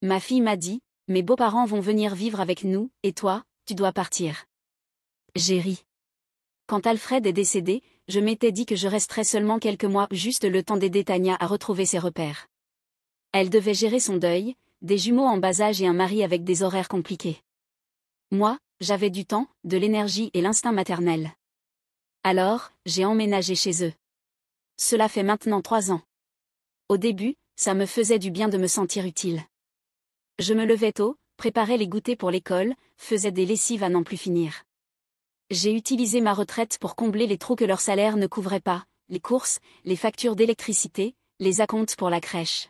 Ma fille m'a dit, mes beaux-parents vont venir vivre avec nous, et toi, tu dois partir. J'ai ri. Quand Alfred est décédé, je m'étais dit que je resterais seulement quelques mois, juste le temps d'aider Tania à retrouver ses repères. Elle devait gérer son deuil, des jumeaux en bas âge et un mari avec des horaires compliqués. Moi, j'avais du temps, de l'énergie et l'instinct maternel. Alors, j'ai emménagé chez eux. Cela fait maintenant 3 ans. Au début, ça me faisait du bien de me sentir utile. Je me levais tôt, préparais les goûters pour l'école, faisais des lessives à n'en plus finir. J'ai utilisé ma retraite pour combler les trous que leur salaire ne couvrait pas, les courses, les factures d'électricité, les acomptes pour la crèche.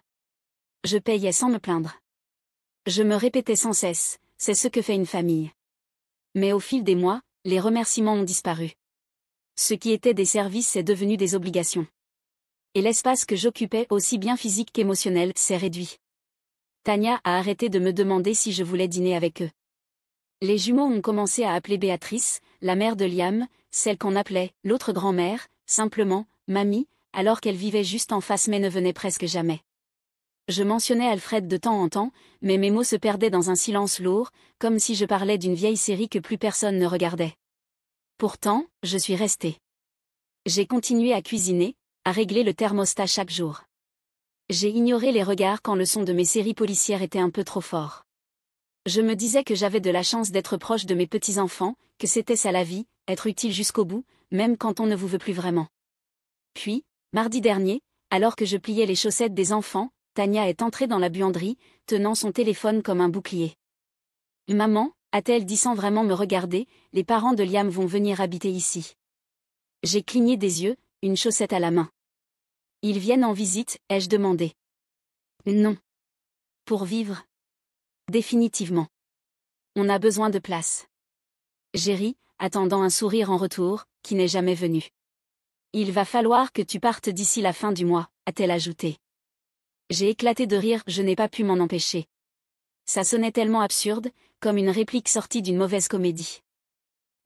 Je payais sans me plaindre. Je me répétais sans cesse, c'est ce que fait une famille. Mais au fil des mois, les remerciements ont disparu. Ce qui était des services est devenu des obligations. Et l'espace que j'occupais, aussi bien physique qu'émotionnel, s'est réduit. Tania a arrêté de me demander si je voulais dîner avec eux. Les jumeaux ont commencé à appeler Béatrice, la mère de Liam, celle qu'on appelait l'autre grand-mère, simplement mamie, alors qu'elle vivait juste en face mais ne venait presque jamais. Je mentionnais Alfred de temps en temps, mais mes mots se perdaient dans un silence lourd, comme si je parlais d'une vieille série que plus personne ne regardait. Pourtant, je suis restée. J'ai continué à cuisiner, à régler le thermostat chaque jour. J'ai ignoré les regards quand le son de mes séries policières était un peu trop fort. Je me disais que j'avais de la chance d'être proche de mes petits-enfants, que c'était ça la vie, être utile jusqu'au bout, même quand on ne vous veut plus vraiment. Puis, mardi dernier, alors que je pliais les chaussettes des enfants, Tania est entrée dans la buanderie, tenant son téléphone comme un bouclier. « Maman », a-t-elle dit sans vraiment me regarder, « les parents de Liam vont venir habiter ici. » J'ai cligné des yeux, une chaussette à la main. « Ils viennent en visite ?» ai-je demandé. « Non. Pour vivre ? Définitivement. On a besoin de place. » J'ai ri, attendant un sourire en retour, qui n'est jamais venu. « Il va falloir que tu partes d'ici la fin du mois », a-t-elle ajouté. J'ai éclaté de rire, je n'ai pas pu m'en empêcher. Ça sonnait tellement absurde, comme une réplique sortie d'une mauvaise comédie.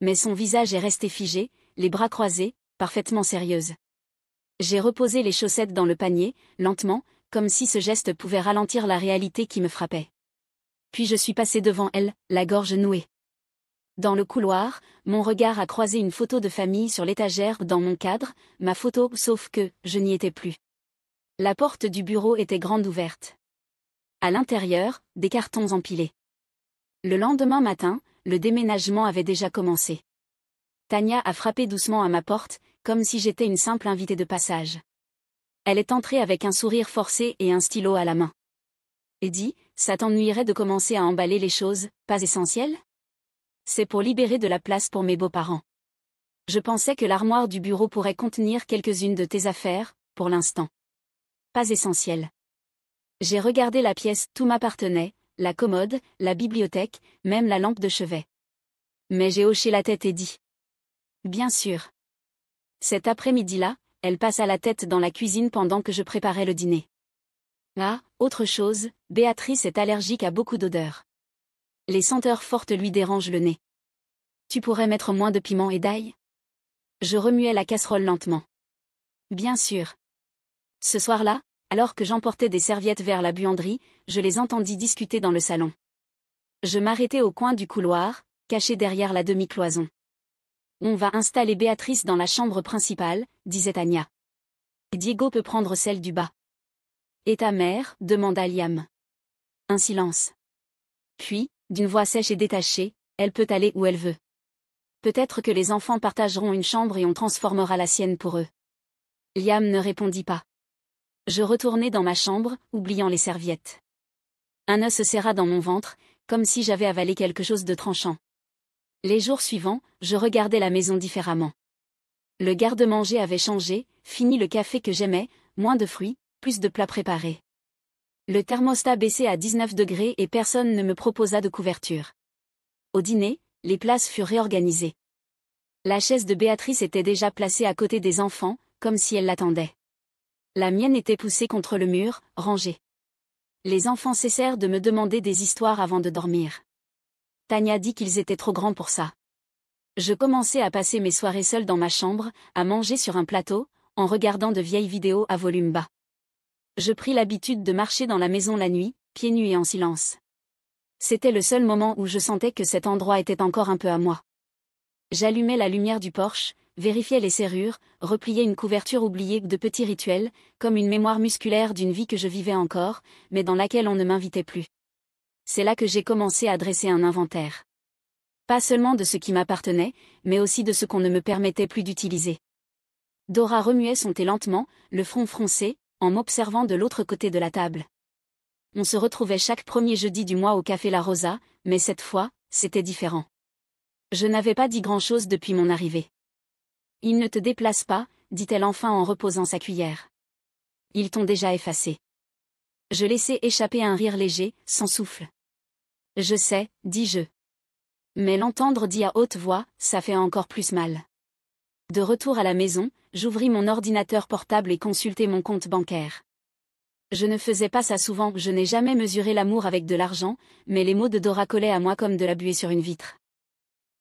Mais son visage est resté figé, les bras croisés, parfaitement sérieuse. J'ai reposé les chaussettes dans le panier, lentement, comme si ce geste pouvait ralentir la réalité qui me frappait. Puis je suis passé devant elle, la gorge nouée. Dans le couloir, mon regard a croisé une photo de famille sur l'étagère dans mon cadre, ma photo, sauf que, je n'y étais plus. La porte du bureau était grande ouverte. À l'intérieur, des cartons empilés. Le lendemain matin, le déménagement avait déjà commencé. Tania a frappé doucement à ma porte, comme si j'étais une simple invitée de passage. Elle est entrée avec un sourire forcé et un stylo à la main. Et dit, « Ça t'ennuierait de commencer à emballer les choses, pas essentielles ? C'est pour libérer de la place pour mes beaux-parents. Je pensais que l'armoire du bureau pourrait contenir quelques-unes de tes affaires, pour l'instant. Pas essentielles. » J'ai regardé la pièce, tout m'appartenait, la commode, la bibliothèque, même la lampe de chevet. Mais j'ai hoché la tête et dit. Bien sûr. Cet après-midi-là, elle passa la tête dans la cuisine pendant que je préparais le dîner. Ah, autre chose, Béatrice est allergique à beaucoup d'odeurs. Les senteurs fortes lui dérangent le nez. Tu pourrais mettre moins de piment et d'ail ? Je remuais la casserole lentement. Bien sûr. Ce soir-là, alors que j'emportais des serviettes vers la buanderie, je les entendis discuter dans le salon. Je m'arrêtai au coin du couloir, caché derrière la demi-cloison. On va installer Béatrice dans la chambre principale, disait Tania. Diego peut prendre celle du bas. Et ta mère ? Demanda Liam. Un silence. Puis, d'une voix sèche et détachée, elle peut aller où elle veut. Peut-être que les enfants partageront une chambre et on transformera la sienne pour eux. Liam ne répondit pas. Je retournai dans ma chambre, oubliant les serviettes. Un nœud se serra dans mon ventre, comme si j'avais avalé quelque chose de tranchant. Les jours suivants, je regardais la maison différemment. Le garde-manger avait changé, fini le café que j'aimais, moins de fruits, plus de plats préparés. Le thermostat baissait à 19 degrés et personne ne me proposa de couverture. Au dîner, les places furent réorganisées. La chaise de Béatrice était déjà placée à côté des enfants, comme si elle l'attendait. La mienne était poussée contre le mur, rangée. Les enfants cessèrent de me demander des histoires avant de dormir. Tania dit qu'ils étaient trop grands pour ça. Je commençais à passer mes soirées seule dans ma chambre, à manger sur un plateau, en regardant de vieilles vidéos à volume bas. Je pris l'habitude de marcher dans la maison la nuit, pieds nus et en silence. C'était le seul moment où je sentais que cet endroit était encore un peu à moi. J'allumais la lumière du porche, vérifiais les serrures, repliais une couverture oubliée, de petits rituels, comme une mémoire musculaire d'une vie que je vivais encore, mais dans laquelle on ne m'invitait plus. C'est là que j'ai commencé à dresser un inventaire. Pas seulement de ce qui m'appartenait, mais aussi de ce qu'on ne me permettait plus d'utiliser. Dora remuait son thé lentement, le front froncé, en m'observant de l'autre côté de la table. On se retrouvait chaque premier jeudi du mois au Café La Rosa, mais cette fois, c'était différent. Je n'avais pas dit grand-chose depuis mon arrivée. « Il ne te déplace pas », dit-elle enfin en reposant sa cuillère. « Ils t'ont déjà effacé. » Je laissai échapper un rire léger, sans souffle. « Je sais », dis-je. Mais l'entendre dit à haute voix, ça fait encore plus mal. De retour à la maison, j'ouvris mon ordinateur portable et consultai mon compte bancaire. Je ne faisais pas ça souvent, je n'ai jamais mesuré l'amour avec de l'argent, mais les mots de Dora collaient à moi comme de la buée sur une vitre.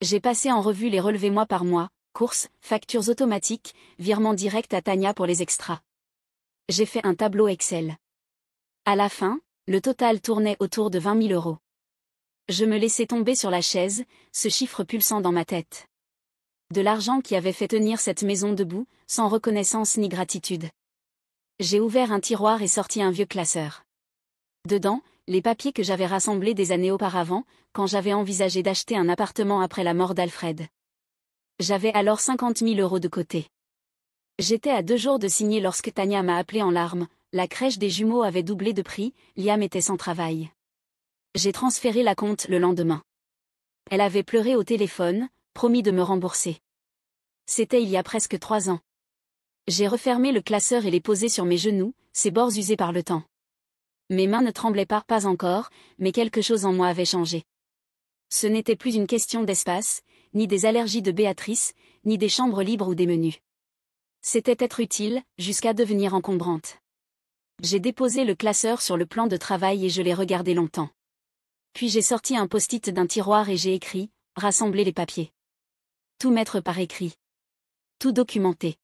J'ai passé en revue les relevés mois par mois, courses, factures automatiques, virements directs à Tania pour les extras. J'ai fait un tableau Excel. À la fin, le total tournait autour de 20 000 euros. Je me laissais tomber sur la chaise, ce chiffre pulsant dans ma tête. De l'argent qui avait fait tenir cette maison debout, sans reconnaissance ni gratitude. J'ai ouvert un tiroir et sorti un vieux classeur. Dedans, les papiers que j'avais rassemblés des années auparavant, quand j'avais envisagé d'acheter un appartement après la mort d'Alfred. J'avais alors 50 000 euros de côté. J'étais à 2 jours de signer lorsque Tania m'a appelé en larmes, la crèche des jumeaux avait doublé de prix, Liam était sans travail. J'ai transféré la compte le lendemain. Elle avait pleuré au téléphone, promis de me rembourser. C'était il y a presque 3 ans. J'ai refermé le classeur et l'ai posé sur mes genoux, ses bords usés par le temps. Mes mains ne tremblaient pas encore, mais quelque chose en moi avait changé. Ce n'était plus une question d'espace, ni des allergies de Béatrice, ni des chambres libres ou des menus. C'était être utile, jusqu'à devenir encombrante. J'ai déposé le classeur sur le plan de travail et je l'ai regardé longtemps. Puis j'ai sorti un post-it d'un tiroir et j'ai écrit « Rassembler les papiers ». Tout mettre par écrit. Tout documenter.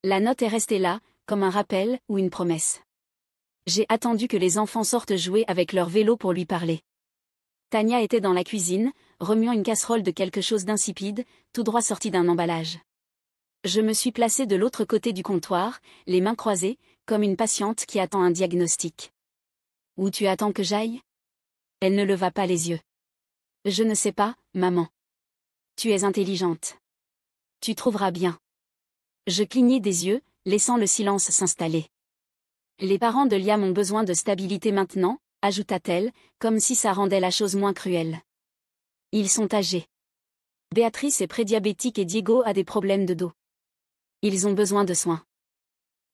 La note est restée là, comme un rappel ou une promesse. J'ai attendu que les enfants sortent jouer avec leur vélo pour lui parler. Tania était dans la cuisine, remuant une casserole de quelque chose d'insipide, tout droit sorti d'un emballage. Je me suis placée de l'autre côté du comptoir, les mains croisées, comme une patiente qui attend un diagnostic. « Où tu attends que j'aille ?» Elle ne leva pas les yeux. « Je ne sais pas, maman. »« Tu es intelligente. Tu trouveras bien. » Je clignai des yeux, laissant le silence s'installer. « Les parents de Liam ont besoin de stabilité maintenant, » ajouta-t-elle, comme si ça rendait la chose moins cruelle. « Ils sont âgés. Béatrice est prédiabétique et Diego a des problèmes de dos. Ils ont besoin de soins. »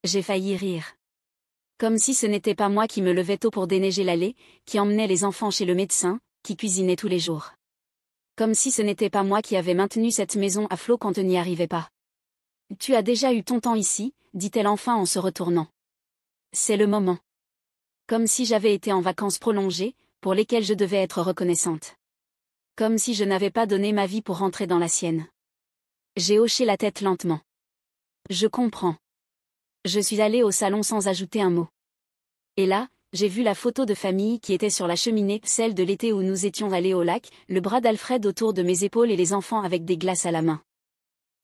J'ai failli rire. Comme si ce n'était pas moi qui me levais tôt pour déneiger l'allée, qui emmenait les enfants chez le médecin, qui cuisinait tous les jours. Comme si ce n'était pas moi qui avais maintenu cette maison à flot quand on n'y arrivait pas. « Tu as déjà eu ton temps ici, » dit-elle enfin en se retournant. « C'est le moment. » Comme si j'avais été en vacances prolongées, pour lesquelles je devais être reconnaissante. Comme si je n'avais pas donné ma vie pour rentrer dans la sienne. J'ai hoché la tête lentement. Je comprends. Je suis allée au salon sans ajouter un mot. Et là, j'ai vu la photo de famille qui était sur la cheminée, celle de l'été où nous étions allés au lac, le bras d'Alfred autour de mes épaules et les enfants avec des glaces à la main.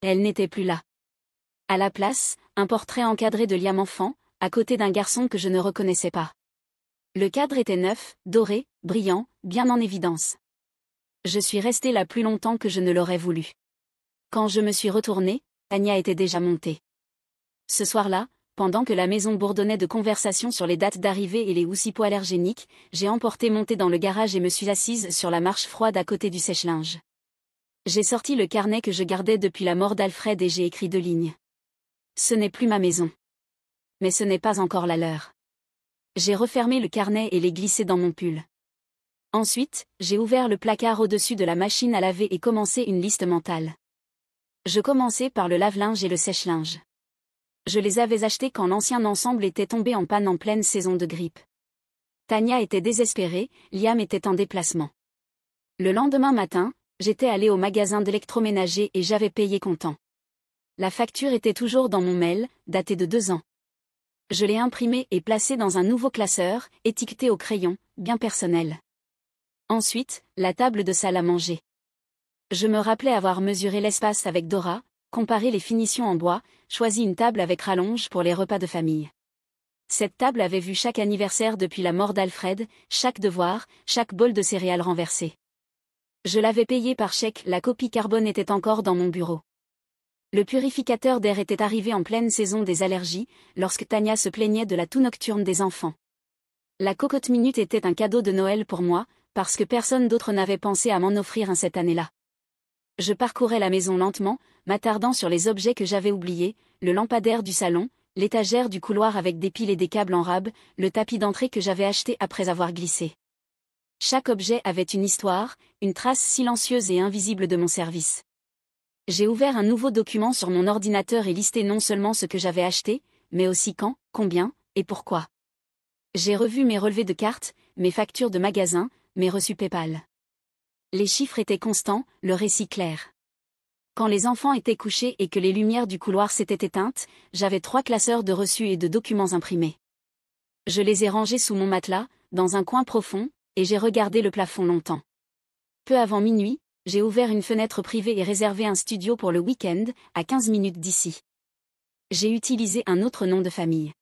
Elle n'était plus là. À la place, un portrait encadré de Liam enfant, à côté d'un garçon que je ne reconnaissais pas. Le cadre était neuf, doré, brillant, bien en évidence. Je suis restée là plus longtemps que je ne l'aurais voulu. Quand je me suis retournée, Tania était déjà montée. Ce soir-là, pendant que la maison bourdonnait de conversations sur les dates d'arrivée et les housses hypoallergéniques, j'ai emporté mon thé dans le garage et me suis assise sur la marche froide à côté du sèche-linge. J'ai sorti le carnet que je gardais depuis la mort d'Alfred et j'ai écrit 2 lignes. Ce n'est plus ma maison. Mais ce n'est pas encore la leur. J'ai refermé le carnet et l'ai glissé dans mon pull. Ensuite, j'ai ouvert le placard au-dessus de la machine à laver et commencé une liste mentale. Je commençais par le lave-linge et le sèche-linge. Je les avais achetés quand l'ancien ensemble était tombé en panne en pleine saison de grippe. Tania était désespérée, Liam était en déplacement. Le lendemain matin, j'étais allée au magasin d'électroménager et j'avais payé comptant. La facture était toujours dans mon mail, datée de 2 ans. Je l'ai imprimée et placée dans un nouveau classeur, étiqueté au crayon, bien personnel. Ensuite, la table de salle à manger. Je me rappelais avoir mesuré l'espace avec Dora, comparé les finitions en bois, choisi une table avec rallonge pour les repas de famille. Cette table avait vu chaque anniversaire depuis la mort d'Alfred, chaque devoir, chaque bol de céréales renversé. Je l'avais payé par chèque, la copie carbone était encore dans mon bureau. Le purificateur d'air était arrivé en pleine saison des allergies, lorsque Tania se plaignait de la toux nocturne des enfants. La cocotte minute était un cadeau de Noël pour moi, parce que personne d'autre n'avait pensé à m'en offrir un cette année-là. Je parcourais la maison lentement, m'attardant sur les objets que j'avais oubliés, le lampadaire du salon, l'étagère du couloir avec des piles et des câbles en rab, le tapis d'entrée que j'avais acheté après avoir glissé. Chaque objet avait une histoire, une trace silencieuse et invisible de mon service. J'ai ouvert un nouveau document sur mon ordinateur et listé non seulement ce que j'avais acheté, mais aussi quand, combien, et pourquoi. J'ai revu mes relevés de cartes, mes factures de magasin, mes reçus PayPal. Les chiffres étaient constants, le récit clair. Quand les enfants étaient couchés et que les lumières du couloir s'étaient éteintes, j'avais 3 classeurs de reçus et de documents imprimés. Je les ai rangés sous mon matelas, dans un coin profond, et j'ai regardé le plafond longtemps. Peu avant minuit, j'ai ouvert une fenêtre privée et réservé un studio pour le week-end, à 15 minutes d'ici. J'ai utilisé un autre nom de famille.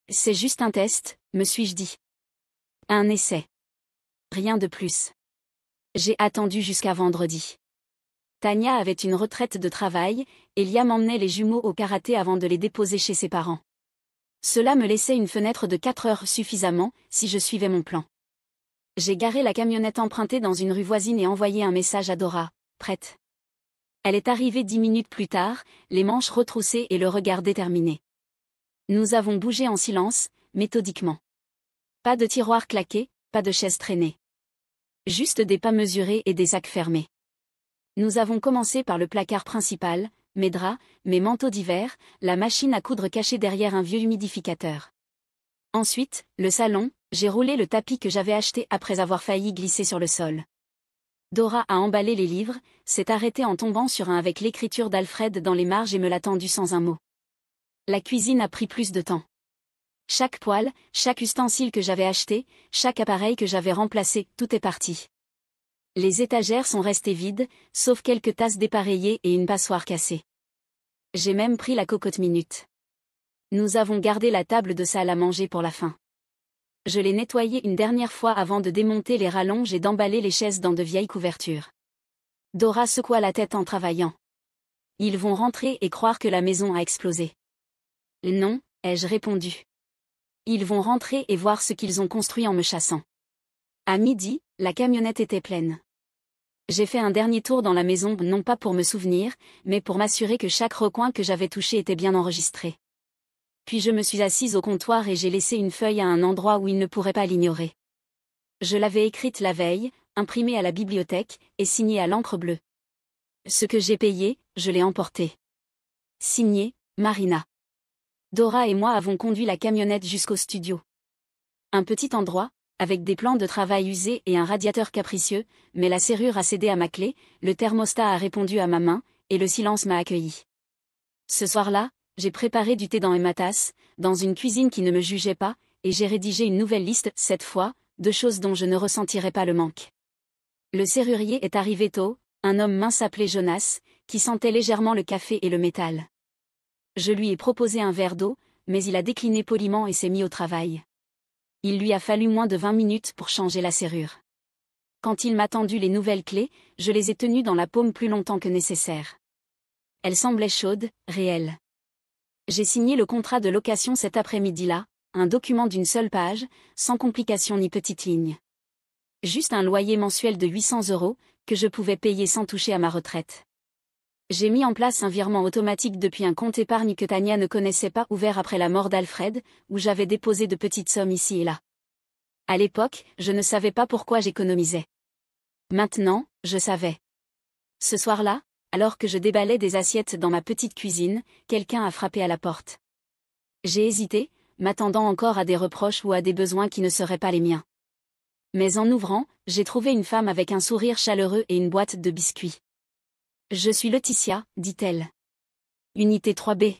C'est juste un test, me suis-je dit. Un essai. Rien de plus. J'ai attendu jusqu'à vendredi. Tania avait une retraite de travail, et Liam emmenait les jumeaux au karaté avant de les déposer chez ses parents. Cela me laissait une fenêtre de 4 heures suffisamment, si je suivais mon plan. J'ai garé la camionnette empruntée dans une rue voisine et envoyé un message à Dora, prête. Elle est arrivée 10 minutes plus tard, les manches retroussées et le regard déterminé. Nous avons bougé en silence, méthodiquement. Pas de tiroir claqué, pas de chaise traînée. Juste des pas mesurés et des sacs fermés. Nous avons commencé par le placard principal, mes draps, mes manteaux d'hiver, la machine à coudre cachée derrière un vieux humidificateur. Ensuite, le salon, j'ai roulé le tapis que j'avais acheté après avoir failli glisser sur le sol. Dora a emballé les livres, s'est arrêtée en tombant sur un avec l'écriture d'Alfred dans les marges et me l'a tendu sans un mot. La cuisine a pris plus de temps. Chaque poêle, chaque ustensile que j'avais acheté, chaque appareil que j'avais remplacé, tout est parti. Les étagères sont restées vides, sauf quelques tasses dépareillées et une passoire cassée. J'ai même pris la cocotte minute. Nous avons gardé la table de salle à manger pour la fin. Je l'ai nettoyée une dernière fois avant de démonter les rallonges et d'emballer les chaises dans de vieilles couvertures. Dora secoua la tête en travaillant. Ils vont rentrer et croire que la maison a explosé. Non, ai-je répondu. Ils vont rentrer et voir ce qu'ils ont construit en me chassant. À midi, la camionnette était pleine. J'ai fait un dernier tour dans la maison, non pas pour me souvenir, mais pour m'assurer que chaque recoin que j'avais touché était bien enregistré. Puis je me suis assise au comptoir et j'ai laissé une feuille à un endroit où il ne pourrait pas l'ignorer. Je l'avais écrite la veille, imprimée à la bibliothèque, et signée à l'encre bleue. Ce que j'ai payé, je l'ai emporté. Signé, Marina. Dora et moi avons conduit la camionnette jusqu'au studio. Un petit endroit, avec des plans de travail usés et un radiateur capricieux, mais la serrure a cédé à ma clé, le thermostat a répondu à ma main, et le silence m'a accueilli. Ce soir-là, j'ai préparé du thé dans ma tasse, dans une cuisine qui ne me jugeait pas, et j'ai rédigé une nouvelle liste, cette fois, de choses dont je ne ressentirais pas le manque. Le serrurier est arrivé tôt, un homme mince appelé Jonas, qui sentait légèrement le café et le métal. Je lui ai proposé un verre d'eau, mais il a décliné poliment et s'est mis au travail. Il lui a fallu moins de 20 minutes pour changer la serrure. Quand il m'a tendu les nouvelles clés, je les ai tenues dans la paume plus longtemps que nécessaire. Elles semblaient chaudes, réelles. J'ai signé le contrat de location cet après-midi-là, un document d'une seule page, sans complications ni petites lignes. Juste un loyer mensuel de 800 €, que je pouvais payer sans toucher à ma retraite. J'ai mis en place un virement automatique depuis un compte épargne que Tania ne connaissait pas, ouvert après la mort d'Alfred, où j'avais déposé de petites sommes ici et là. À l'époque, je ne savais pas pourquoi j'économisais. Maintenant, je savais. Ce soir-là, alors que je déballais des assiettes dans ma petite cuisine, quelqu'un a frappé à la porte. J'ai hésité, m'attendant encore à des reproches ou à des besoins qui ne seraient pas les miens. Mais en ouvrant, j'ai trouvé une femme avec un sourire chaleureux et une boîte de biscuits. « Je suis Laetitia, dit-elle. Unité 3B.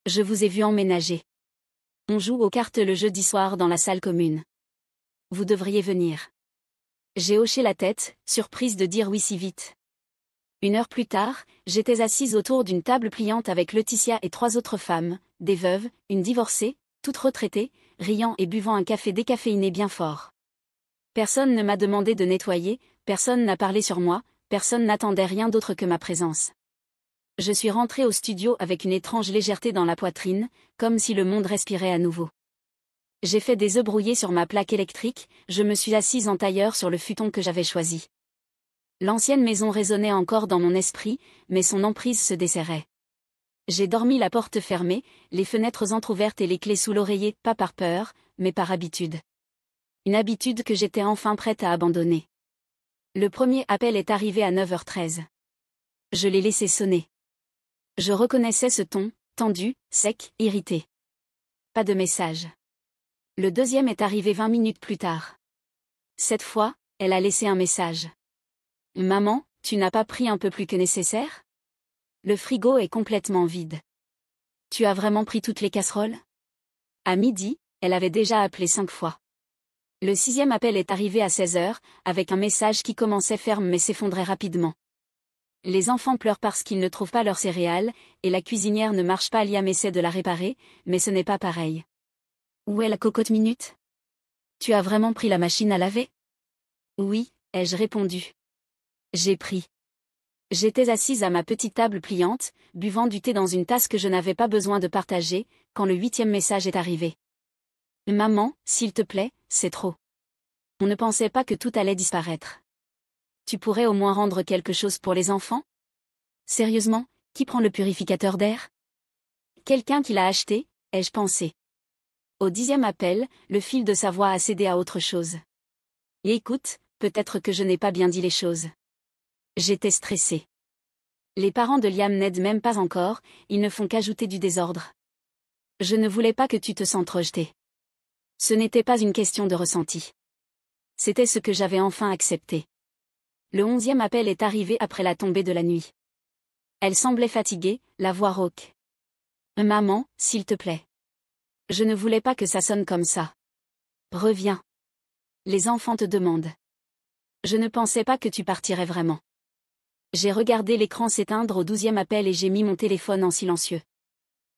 Je vous ai vu emménager. On joue aux cartes le jeudi soir dans la salle commune. Vous devriez venir. J'ai hoché la tête, surprise de dire oui si vite. 1 heure plus tard, j'étais assise autour d'une table pliante avec Laetitia et 3 autres femmes, des veuves, une divorcée, toutes retraitées, riant et buvant un café décaféiné bien fort. Personne ne m'a demandé de nettoyer, personne n'a parlé sur moi, personne n'attendait rien d'autre que ma présence. Je suis rentrée au studio avec une étrange légèreté dans la poitrine, comme si le monde respirait à nouveau. J'ai fait des œufs brouillés sur ma plaque électrique, je me suis assise en tailleur sur le futon que j'avais choisi. L'ancienne maison résonnait encore dans mon esprit, mais son emprise se desserrait. J'ai dormi la porte fermée, les fenêtres entr'ouvertes et les clés sous l'oreiller, pas par peur, mais par habitude. Une habitude que j'étais enfin prête à abandonner. Le premier appel est arrivé à 9h13. Je l'ai laissé sonner. Je reconnaissais ce ton, tendu, sec, irrité. Pas de message. Le deuxième est arrivé 20 minutes plus tard. Cette fois, elle a laissé un message. Maman, tu n'as pas pris un peu plus que nécessaire? Le frigo est complètement vide. Tu as vraiment pris toutes les casseroles? À midi, elle avait déjà appelé 5 fois. Le 6e appel est arrivé à 16h, avec un message qui commençait ferme mais s'effondrait rapidement. Les enfants pleurent parce qu'ils ne trouvent pas leurs céréales, et la cuisinière ne marche pas. Liam essaie de la réparer, mais ce n'est pas pareil. Où est la cocotte minute? Tu as vraiment pris la machine à laver? Oui, ai-je répondu. J'ai pris. J'étais assise à ma petite table pliante, buvant du thé dans une tasse que je n'avais pas besoin de partager, quand le 8e message est arrivé. Maman, s'il te plaît, c'est trop. On ne pensait pas que tout allait disparaître. Tu pourrais au moins rendre quelque chose pour les enfants? Sérieusement, qui prend le purificateur d'air? Quelqu'un qui l'a acheté, ai-je pensé. Au 10e appel, le fil de sa voix a cédé à autre chose. Et écoute, peut-être que je n'ai pas bien dit les choses. J'étais stressée. Les parents de Liam n'aident même pas encore, ils ne font qu'ajouter du désordre. Je ne voulais pas que tu te sentes rejetée. Ce n'était pas une question de ressenti. C'était ce que j'avais enfin accepté. Le 11e appel est arrivé après la tombée de la nuit. Elle semblait fatiguée, la voix rauque. Maman, s'il te plaît. Je ne voulais pas que ça sonne comme ça. Reviens. Les enfants te demandent. Je ne pensais pas que tu partirais vraiment. J'ai regardé l'écran s'éteindre au 12e appel et j'ai mis mon téléphone en silencieux.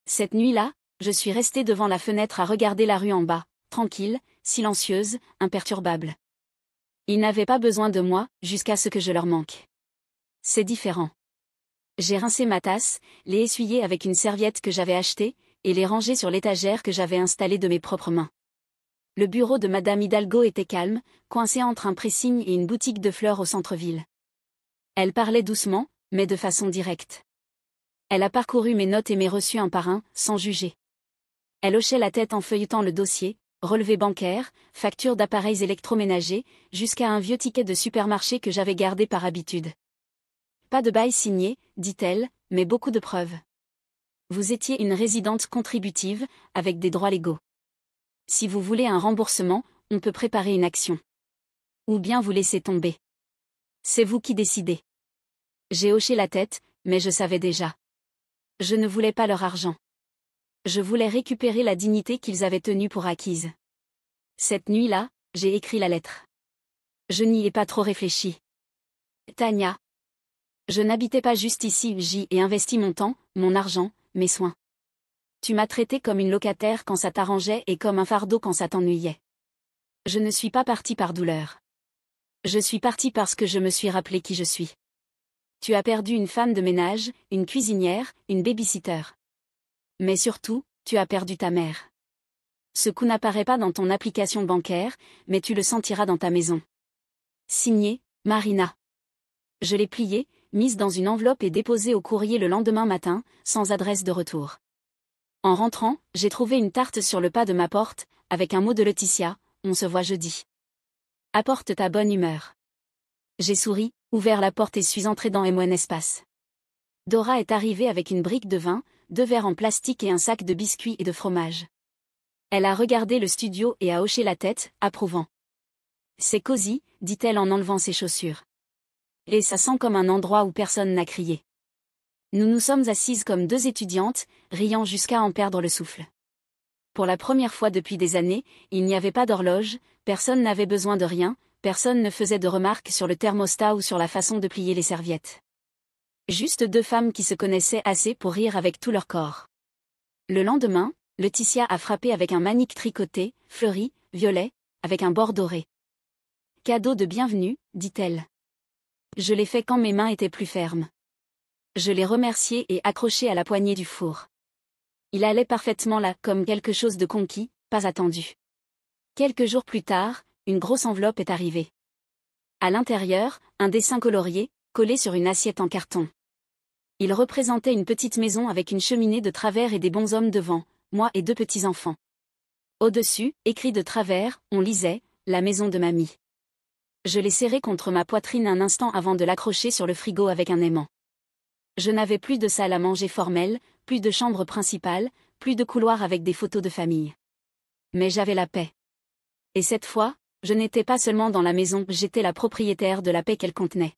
Cette nuit-là, je suis restée devant la fenêtre à regarder la rue en bas, tranquille, silencieuse, imperturbable. Ils n'avaient pas besoin de moi, jusqu'à ce que je leur manque. C'est différent. J'ai rincé ma tasse, l'ai essuyée avec une serviette que j'avais achetée, et l'ai rangée sur l'étagère que j'avais installée de mes propres mains. Le bureau de Madame Hidalgo était calme, coincé entre un pressing et une boutique de fleurs au centre-ville. Elle parlait doucement, mais de façon directe. Elle a parcouru mes notes et mes reçus un par un, sans juger. Elle hochait la tête en feuilletant le dossier, relevés bancaires, factures d'appareils électroménagers, jusqu'à un vieux ticket de supermarché que j'avais gardé par habitude. Pas de bail signé, dit-elle, mais beaucoup de preuves. Vous étiez une résidente contributive, avec des droits légaux. Si vous voulez un remboursement, on peut préparer une action. Ou bien vous laissez tomber. C'est vous qui décidez. J'ai hoché la tête, mais je savais déjà. Je ne voulais pas leur argent. Je voulais récupérer la dignité qu'ils avaient tenue pour acquise. Cette nuit-là, j'ai écrit la lettre. Je n'y ai pas trop réfléchi. Tania. Je n'habitais pas juste ici, j'y ai investi mon temps, mon argent, mes soins. Tu m'as traité comme une locataire quand ça t'arrangeait et comme un fardeau quand ça t'ennuyait. Je ne suis pas partie par douleur. Je suis partie parce que je me suis rappelé qui je suis. Tu as perdu une femme de ménage, une cuisinière, une baby-sitter. Mais surtout, tu as perdu ta mère. Ce coup n'apparaît pas dans ton application bancaire, mais tu le sentiras dans ta maison. Signé, Marina. Je l'ai pliée, mise dans une enveloppe et déposée au courrier le lendemain matin, sans adresse de retour. En rentrant, j'ai trouvé une tarte sur le pas de ma porte, avec un mot de Laetitia, on se voit jeudi. Apporte ta bonne humeur. J'ai souri, ouvert la porte et suis entrée dans M1 Espace. Dora est arrivée avec une brique de vin, 2 verres en plastique et un sac de biscuits et de fromage. Elle a regardé le studio et a hoché la tête, approuvant. C'est cosy, dit-elle en enlevant ses chaussures. Et ça sent comme un endroit où personne n'a crié. Nous nous sommes assises comme 2 étudiantes, riant jusqu'à en perdre le souffle. Pour la première fois depuis des années, il n'y avait pas d'horloge, personne n'avait besoin de rien, personne ne faisait de remarques sur le thermostat ou sur la façon de plier les serviettes. Juste deux femmes qui se connaissaient assez pour rire avec tout leur corps. Le lendemain, Laetitia a frappé avec un manique tricoté, fleuri, violet, avec un bord doré. Cadeau de bienvenue, dit-elle. Je l'ai fait quand mes mains étaient plus fermes. Je l'ai remercié et accroché à la poignée du four. Il allait parfaitement là, comme quelque chose de conquis, pas attendu. Quelques jours plus tard, une grosse enveloppe est arrivée. À l'intérieur, un dessin colorié, collé sur une assiette en carton. Il représentait une petite maison avec une cheminée de travers et des bonshommes devant, moi et deux petits-enfants. Au-dessus, écrit de travers, on lisait « La maison de mamie ». Je l'ai serré contre ma poitrine un instant avant de l'accrocher sur le frigo avec un aimant. Je n'avais plus de salle à manger formelle, plus de chambre principale, plus de couloir avec des photos de famille. Mais j'avais la paix. Et cette fois, je n'étais pas seulement dans la maison, j'étais la propriétaire de la paix qu'elle contenait.